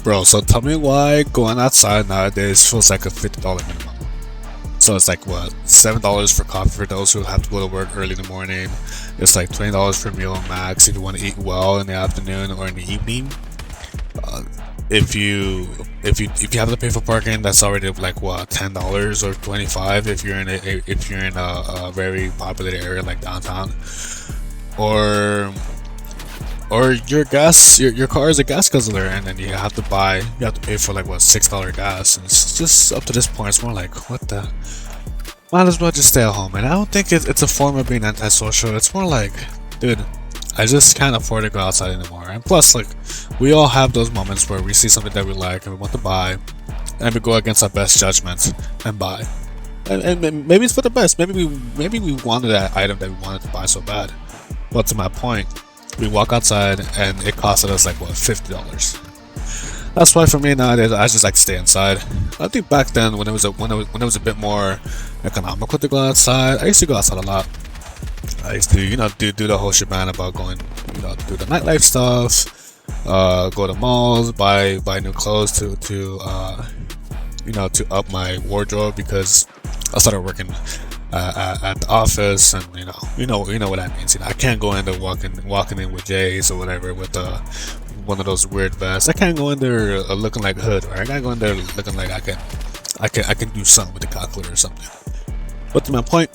Bro, so tell me why going outside nowadays feels like a $50 minimum. So it's like what, $7 for coffee for those who have to go to work early in the morning. It's like $20 per meal max if you want to eat well in the afternoon or in the evening. If you have to pay for parking, that's already like what, $10 or $25 if you're in a very populated area like downtown. Or your car is a gas guzzler, and then you have to pay for like what, $6 gas, and it's just up to this point it's more like, what the, might as well just stay at home. And I don't think it's a form of being antisocial. It's more like, dude, I just can't afford to go outside anymore. And plus, like, we all have those moments where we see something that we like and we want to buy, and we go against our best judgment and buy, and maybe it's for the best. Maybe we wanted that item that we wanted to buy so bad, but to my point, we walk outside and it costed us like what, $50. That's why for me nowadays I just like to stay inside. I think back then when it was a bit more economical to go outside, I used to go outside a lot. I used to do the whole shebang about going do the nightlife stuff, go to malls, buy new clothes to up my wardrobe, because I started working at the office, and you know what that means. I can't go in there walking in with J's or whatever with one of those weird vests. I can't go in there looking like Hood, right? I gotta go in there looking like I can do something with the calculator or something. But to my point,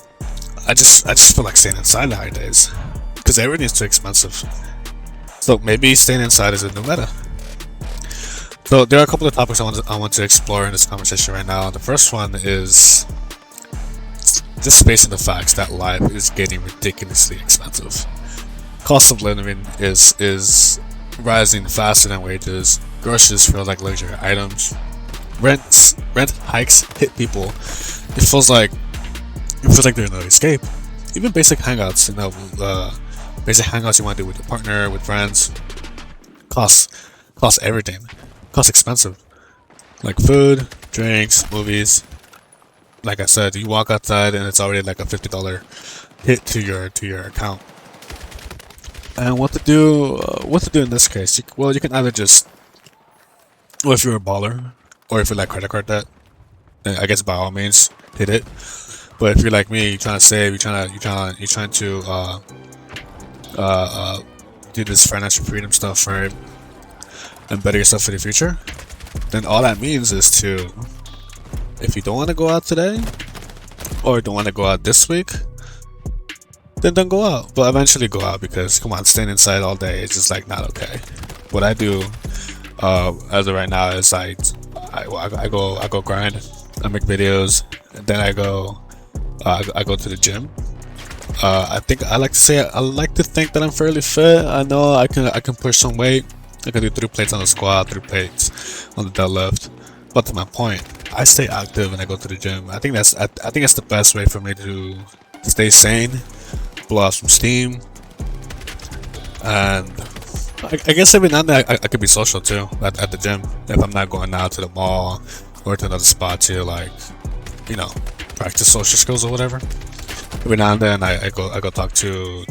I just feel like staying inside nowadays because everything's too expensive. So maybe staying inside is a new meta. So there are a couple of topics I want to explore in this conversation right now. The first one is just facing the facts that life is getting ridiculously expensive. Cost of living is rising faster than wages. Groceries feel like luxury items. Rent hikes hit people. It feels like there's no escape. Even basic hangouts, basic hangouts you want to do with your partner, with friends, cost everything. Cost expensive. Like food, drinks, movies. Like I said, you walk outside and it's already like a $50 hit to your account. And what to do in this case? You can either just, well, if you're a baller, or if you like credit card debt, then I guess by all means hit it. But if you're like me, you're trying to save, you're trying to do this financial freedom stuff, right, and better yourself for the future, then all that means is to, if you don't want to go out today, or don't want to go out this week, then don't go out. But eventually go out, because come on, staying inside all day is just like not okay. What I do as of right now is I go grind, I make videos, and then I go to the gym. I like to think that I'm fairly fit. I know I can push some weight. I can do 3 plates on the squat, 3 plates on the deadlift. But to my point, I stay active and I go to the gym. I think that's the best way for me to stay sane, blow off some steam, and I guess every now and then I could be social too at the gym if I'm not going out to the mall or to another spot to practice social skills or whatever. Every now and then I go talk to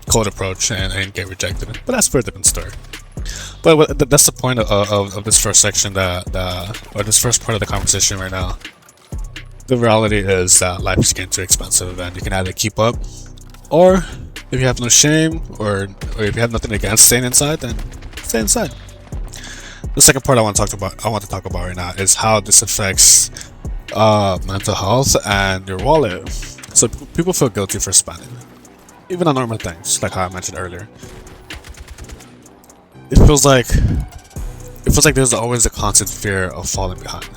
cold approach and get rejected. But that's for a different story. But that's the point of this first section, or this first part of the conversation right now. The reality is that life is getting too expensive, and you can either keep up, or if you have no shame, or if you have nothing against staying inside, then stay inside. The second part I want to talk about right now is how this affects mental health and your wallet. So people feel guilty for spending, even on normal things, like how I mentioned earlier. It feels like there's always a constant fear of falling behind.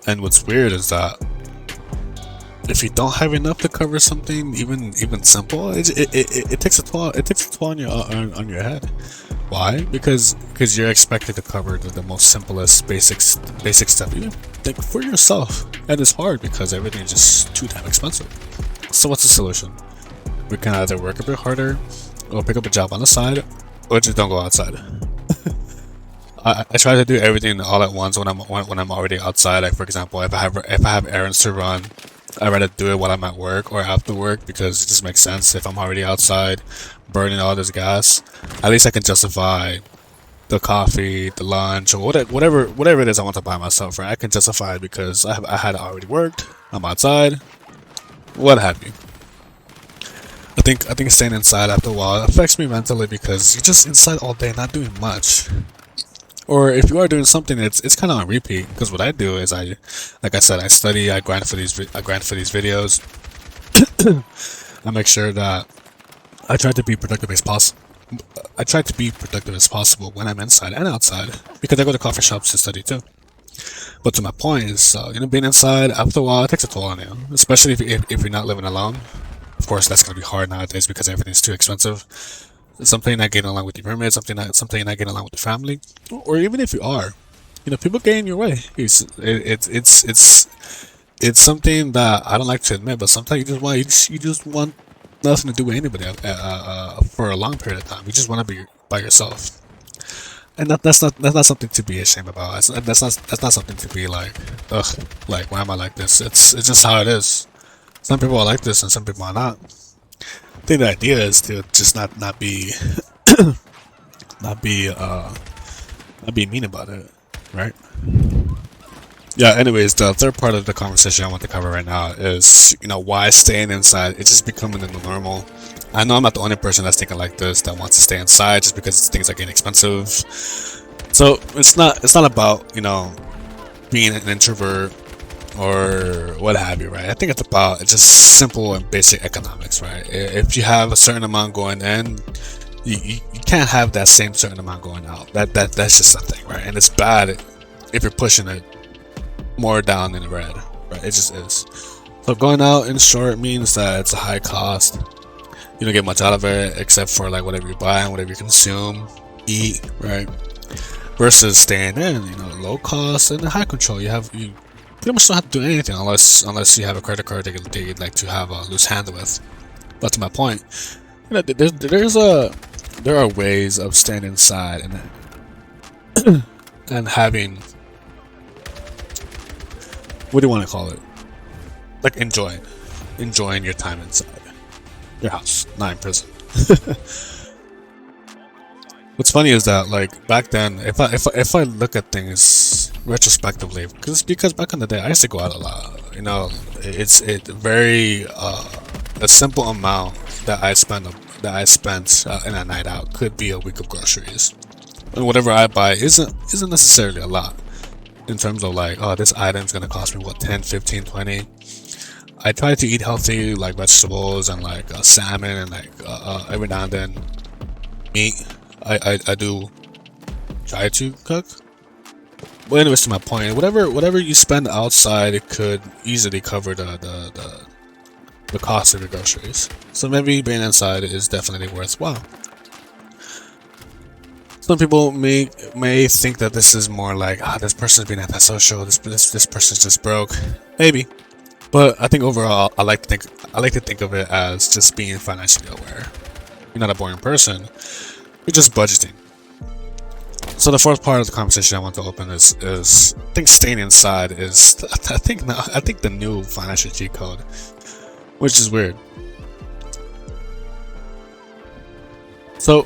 And what's weird is that if you don't have enough to cover something, even simple, it takes a toll. It takes a toll on your head. Why? Because you're expected to cover the most simplest basic stuff, even like for yourself, and it's hard because everything is just too damn expensive. So what's the solution? We can either work a bit harder, or pick up a job on the side, or just don't go outside. I try to do everything all at once when I'm already outside. Like, for example, if I have errands to run, I'd rather do it while I'm at work or after work because it just makes sense. If I'm already outside burning all this gas, at least I can justify the coffee, the lunch, or whatever it is I want to buy myself, right? I can justify it because I had already worked, I'm outside, what have you. I think staying inside after a while affects me mentally because you're just inside all day not doing much. Or if you are doing something, it's kind of on repeat. Because what I do is like I said, I study, I grind for these videos. I make sure that I try to be productive as possible. I try to be productive as possible when I'm inside and outside because I go to coffee shops to study too. But to my point is, being inside after a while it takes a toll on you, especially if you're not living alone. Of course, that's gonna be hard nowadays because everything's too expensive. Something not getting along with your roommates, something not getting along with the family, or even if you are, people get in your way. It's something that I don't like to admit, but sometimes you just want nothing to do with anybody for a long period of time. You just want to be by yourself, and that's not something to be ashamed about. That's not something to be like, ugh, like why am I like this? It's just how it is. Some people are like this, and some people are not. I think the idea is to just not be not be mean about it, right? Yeah, anyways, the third part of the conversation I want to cover right now is, why staying inside, it's just becoming the new normal. I know I'm not the only person that's thinking like this, that wants to stay inside just because things are getting expensive. So it's not about, being an introvert or what have you, right? I think it's just simple and basic economics, right? If you have a certain amount going in, you can't have that same certain amount going out. That's just a thing, right? And it's bad if you're pushing it more down in the red, right? It just is. So going out in short means that it's a high cost. You don't get much out of it except for like whatever you buy and whatever you consume, eat, right? Versus staying in, low cost and high control. You pretty much don't have to do anything unless you have a credit card that you'd like to have a loose hand with. But to my point, there are ways of staying inside and and having, what do you want to call it? Like enjoying your time inside your house, not in prison. What's funny is that, like, back then, if I look at things retrospectively, because back in the day I used to go out a lot. It's very a simple amount that I spent in a night out could be a week of groceries, and whatever I buy isn't necessarily a lot in terms of like, oh, this item's gonna cost me what, 10, 15, 20. I try to eat healthy, like vegetables and like salmon and like every now and then meat. I do try to cook. But anyways, to my point, whatever you spend outside, it could easily cover the cost of your groceries. So maybe being inside is definitely worthwhile. Some people may think that this is more like, this person's being antisocial, this person's just broke. Maybe. But I think overall I like to think of it as just being financially aware. You're not a boring person, you're just budgeting. So the fourth part of the conversation I want to open is I think staying inside is I think the new financial cheat code, which is weird. So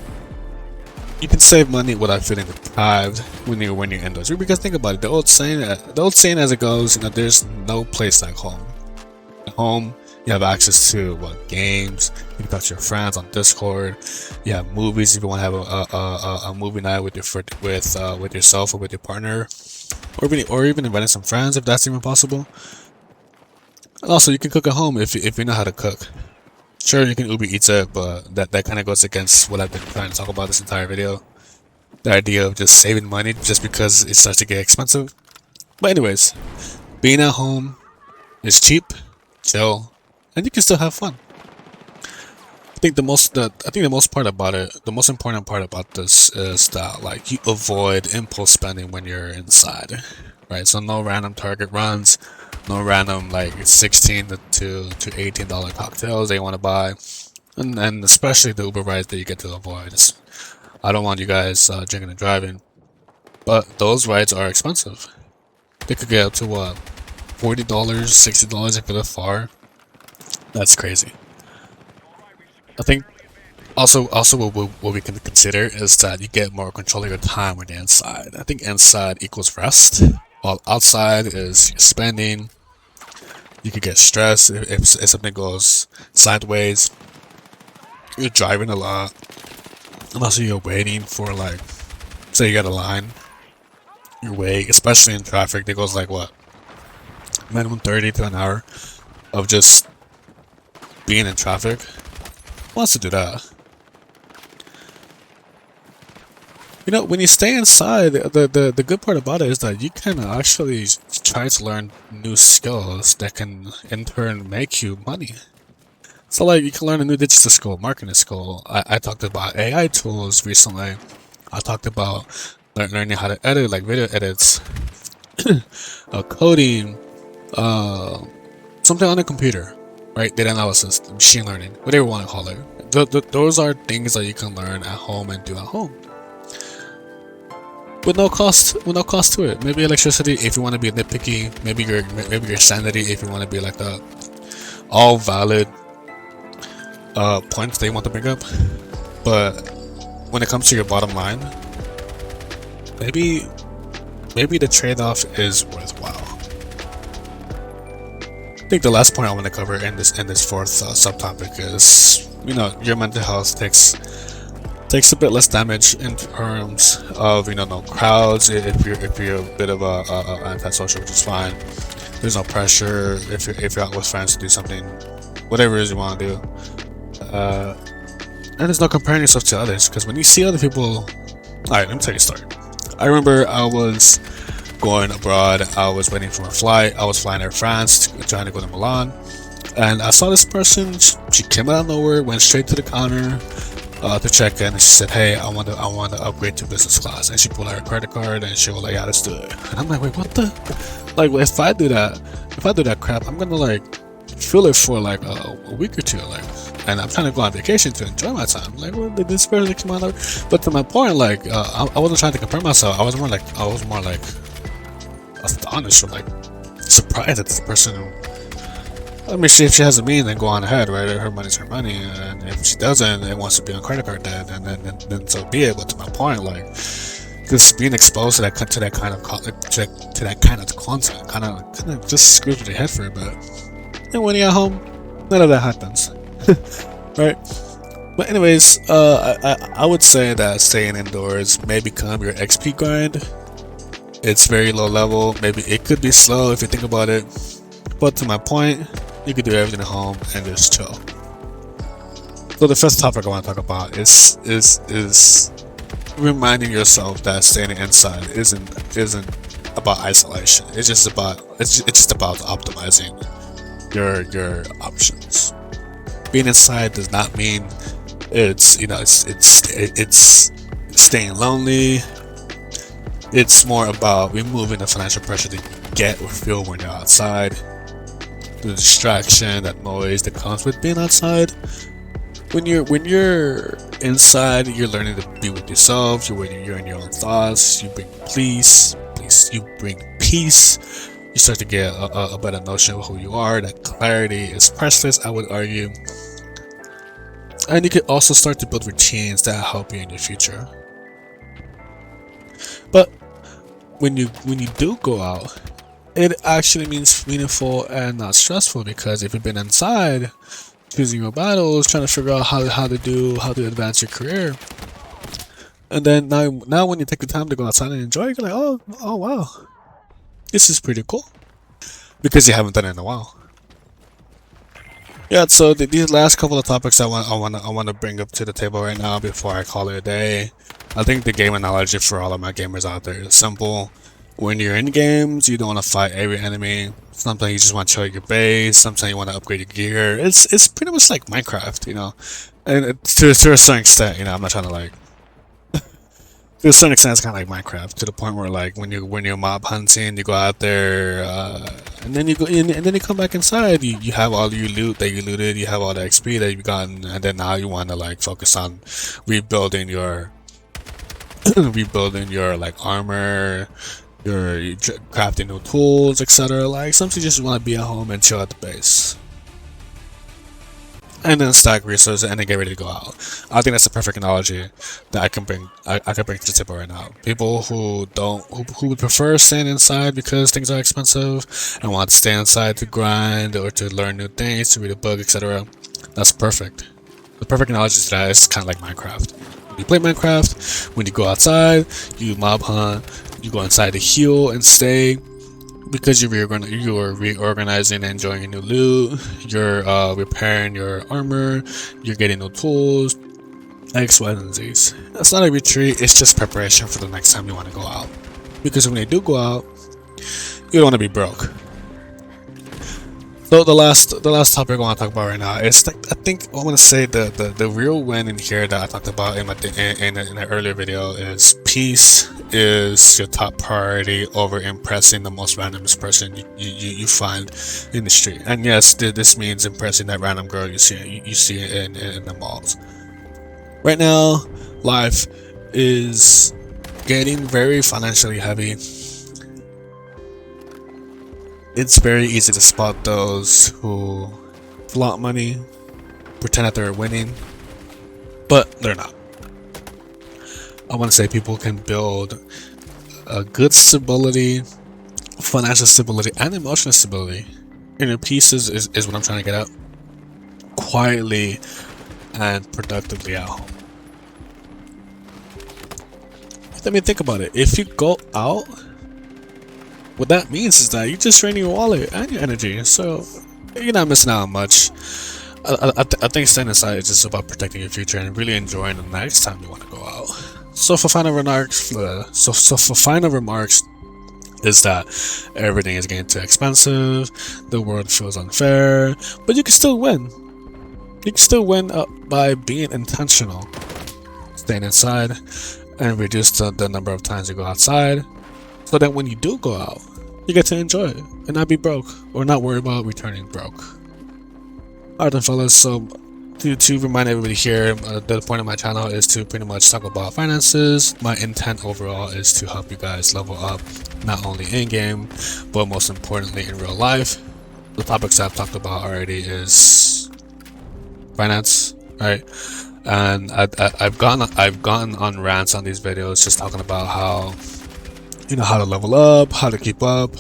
you can save money without feeling deprived when you're indoors. Because think about it, the old saying as it goes, there's no place like home. At home, you have access to games. You can talk to your friends on Discord. You have movies if you want to have a movie night with yourself or with your partner, or even inviting some friends if that's even possible. And also, you can cook at home if you know how to cook. Sure, you can Uber Eats it, but that kind of goes against what I've been trying to talk about this entire video. The idea of just saving money just because it starts to get expensive. But anyways, being at home is cheap, chill, and you can still have fun. I think the most important part about this is that like you avoid impulse spending when you're inside, right? So no random Target runs, no random like $16 to $18 cocktails they want to buy, and especially the Uber rides that you get to avoid. I don't want you guys drinking and driving, but those rides are expensive. They could get up to what, $40, $60 if you live far. That's crazy. I think also what we can consider is that you get more control of your time when you're inside. I think inside equals rest, while outside is spending. You could get stressed if something goes sideways. You're driving a lot, and also you're waiting for, like, say you got a line. You wait, especially in traffic. That goes like what, minimum 30 to an hour of just being in traffic. Who wants to do that? You know, when you stay inside, the good part about it is that you can actually try to learn new skills that can in turn make you money. So like you can learn a new digital skill, marketing skill. I talked about AI tools recently. I talked about learning how to edit, like video edits, coding, something on the computer, right? Data analysis, machine learning, whatever you want to call it. Those are things that you can learn at home and do at home. With no cost to it. Maybe electricity if you want to be nitpicky. Maybe your sanity if you want to be like that. All valid points they want to bring up. But when it comes to your bottom line, maybe the trade-off is worthwhile. I think the last point I want to cover in this fourth subtopic is, you know, your mental health takes a bit less damage in terms of, you know, no crowds if you're a bit of a antisocial, which is fine. There's no pressure if you're out with friends to do something, whatever it is you want to do, and there's no comparing yourself to others, because when you see other people, alright, let me tell you a story. I remember I was going abroad. I was waiting for a flight. I was flying Air France, trying to go to Milan, and I saw this person. She came out of nowhere, went straight to the counter to check in, and she said, "Hey, I want to upgrade to business class." And she pulled out her credit card, and she was like, "Yeah, let's do it." And I'm like, "Wait, what the? Like, if I do that crap, I'm gonna like feel it for like a week or two, like." And I'm trying to go on vacation to enjoy my time. Like, well, did this person come out? But to my point, like, I wasn't trying to compare myself. I was more like astonished or like surprised that this person. I mean, if she has a mean, then go on ahead, right? Her money's her money, and if she doesn't and wants to be on credit card debt, and then so be it. But to my point, like, just being exposed to that kind of content, kind of just screws with your head for a bit. And when you're at home, none of that happens, right? But anyways, I would say that staying indoors may become your XP grind. It's very low level. Maybe it could be slow if you think about it. But to my point, you could do everything at home and just chill. So the first topic I want to talk about is reminding yourself that staying inside isn't about isolation. It's just about optimizing your options. Being inside does not mean it's staying lonely. It's more about removing the financial pressure that you get or feel when you're outside. The distraction, that noise that comes with being outside. When you're inside, you're learning to be with yourself. You're in your own thoughts. You bring peace. You bring peace. You start to get a better notion of who you are. That clarity is priceless, I would argue. And you can also start to build routines that help you in your future. But when you do go out, it actually means meaningful and not stressful, because if you've been inside choosing your battles, trying to figure out how to advance your career, and then now when you take the time to go outside and enjoy it, you're like, oh wow, this is pretty cool, because you haven't done it in a while. Yeah, so these last couple of topics I want to bring up to the table right now before I call it a day. I think the game analogy for all of my gamers out there is simple. When you're in games, you don't want to fight every enemy. Sometimes you just want to chill your base. Sometimes you want to upgrade your gear. It's pretty much like Minecraft, you know. And to a certain extent, you know, I'm not trying to like. To a certain extent, it's kind of like Minecraft, to the point where like when you're mob hunting, you go out there, and then you go in, and then you come back inside. You have all your loot that you looted. You have all the XP that you've gotten, and then now you want to like focus on rebuilding your like armor, you're crafting new tools, etc. Like sometimes you just want to be at home and chill at the base, and then stack resources and then get ready to go out. I think that's a perfect analogy that I can bring. I can bring to the table right now. People who who would prefer staying inside because things are expensive and want to stay inside to grind or to learn new things, to read a book, etc. That's perfect. The perfect analogy to that is kind of like Minecraft. When you play Minecraft, when you go outside, you mob hunt, you go inside to heal and stay. Because you're reorganizing and enjoying your new loot, you're repairing your armor, you're getting new tools, X, Y, and Z's. That's not a retreat, it's just preparation for the next time you want to go out. Because when you do go out, you don't want to be broke. So the last topic I want to talk about right now is, like, I think I want to say the real win in here that I talked about in an earlier video is peace is your top priority over impressing the most randomest person you find in the street. And yes, this means impressing that random girl you see in the malls. Right now, life is getting very financially heavy. It's very easy to spot those who flaunt money, pretend that they're winning, but they're not. I want to say people can build a good stability, financial stability, and emotional stability. Inner peace is what I'm trying to get at. Quietly and productively at home. I mean, think about it. If you go out, what that means is that you're just draining your wallet and your energy, so you're not missing out on much. I think staying inside is just about protecting your future and really enjoying the next time you want to go out. So for final remarks, is that everything is getting too expensive, the world feels unfair, but you can still win. You can still win by being intentional, staying inside, and reduce the number of times you go outside. So that when you do go out, you get to enjoy it and not be broke or not worry about returning broke. Alright then, fellas, so to remind everybody here, the point of my channel is to pretty much talk about finances. My intent overall is to help you guys level up, not only in-game, but most importantly in real life. The topics I've talked about already is finance, right? And I've gone on rants on these videos just talking about how, you know, how to level up, how to keep up,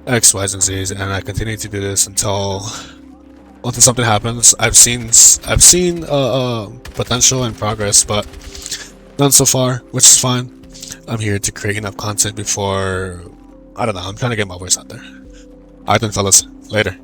X, Y's, and Z's, and I continue to do this until something happens. I've seen potential and progress, but none so far, which is fine. I'm here to create enough content before, I don't know, I'm trying to get my voice out there. Alright then, fellas, later.